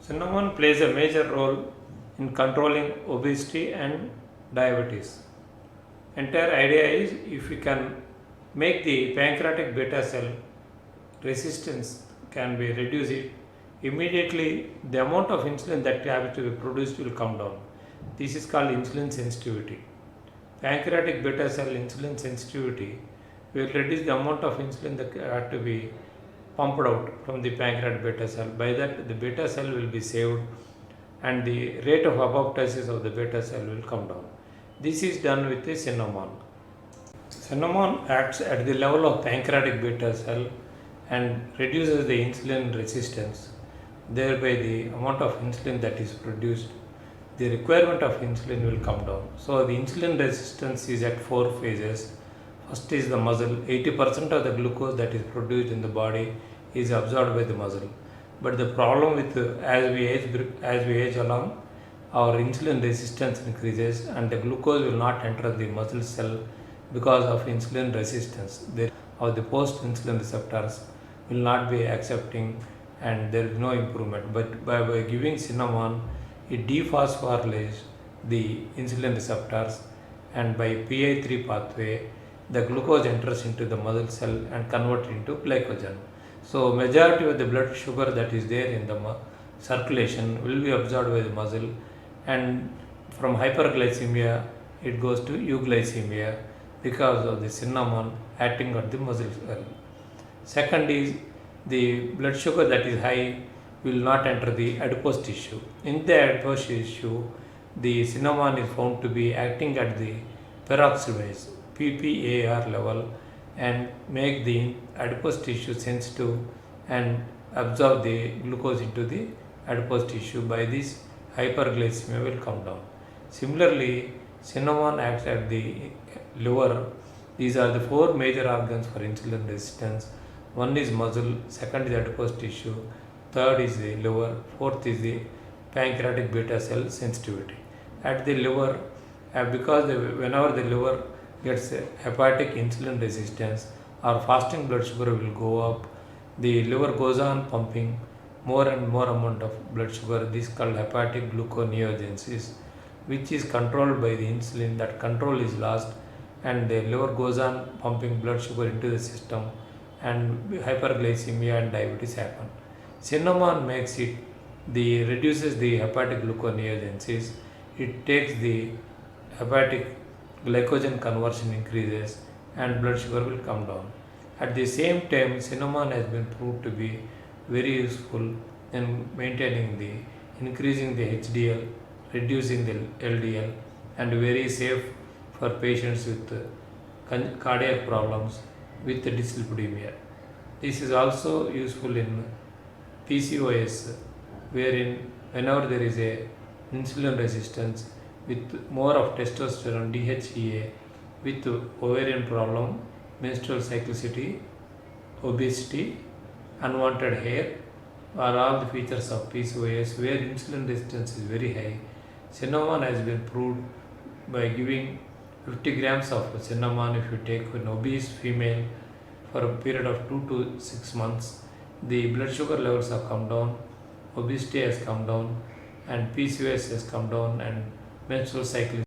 Cinnamon plays a major role in controlling obesity and diabetes. Entire idea is if we can make the pancreatic beta cell resistance can be reduced, immediately the amount of insulin that has to be produced will come down. This is called insulin sensitivity. Pancreatic beta cell insulin sensitivity will reduce the amount of insulin that has to be pumped out from the pancreatic beta cell. By that, the beta cell will be saved and the rate of apoptosis of the beta cell will come down. This is done with the cinnamon. Cinnamon acts at the level of pancreatic beta cell and reduces the insulin resistance. Thereby, the amount of insulin that is produced, the requirement of insulin will come down. So, the insulin resistance is at 4 phases. First is the muscle. 80% of the glucose that is produced in the body is absorbed by the muscle. But the problem with as we age along, our insulin resistance increases and the glucose will not enter the muscle cell because of insulin resistance. Or the post-insulin receptors will not be accepting and there is no improvement. But by giving cinnamon, it dephosphorylates the insulin receptors and by PI3 pathway, the glucose enters into the muscle cell and converts into glycogen. So majority of the blood sugar that is there in the circulation will be absorbed by the muscle, and from hyperglycemia it goes to euglycemia because of the cinnamon acting at the muscle cell. Second is the blood sugar that is high will not enter the adipose tissue. In the adipose tissue, the cinnamon is found to be acting at the peroxidase PPAR level and make the adipose tissue sensitive and absorb the glucose into the adipose tissue. By this, hyperglycemia will come down. Similarly, cinnamon acts at the liver. These are the 4 major organs for insulin resistance. One is muscle, second is adipose tissue, third is the liver, fourth is the pancreatic beta cell sensitivity. At the liver, because whenever the liver gets hepatic insulin resistance or fasting blood sugar will go up, the liver goes on pumping more and more amount of blood sugar. This is called hepatic gluconeogenesis, which is controlled by the insulin. That control is lost and the liver goes on pumping blood sugar into the system and hyperglycemia and diabetes happen. Cinnamon makes it, reduces the hepatic gluconeogenesis. It takes the hepatic glycogen conversion increases and blood sugar will come down. At the same time, cinnamon has been proved to be very useful in maintaining increasing the HDL, reducing the LDL, and very safe for patients with cardiac problems with dyslipidemia. This is also useful in PCOS, wherein whenever there is a insulin resistance with more of testosterone, DHEA, with ovarian problem, menstrual cyclicity, obesity, unwanted hair are all the features of PCOS where insulin resistance is very high. Cinnamon has been proved by giving 50 grams of cinnamon if you take an obese female for a period of 2 to 6 months, the blood sugar levels have come down, obesity has come down, and PCOS has come down, and menstrual cycle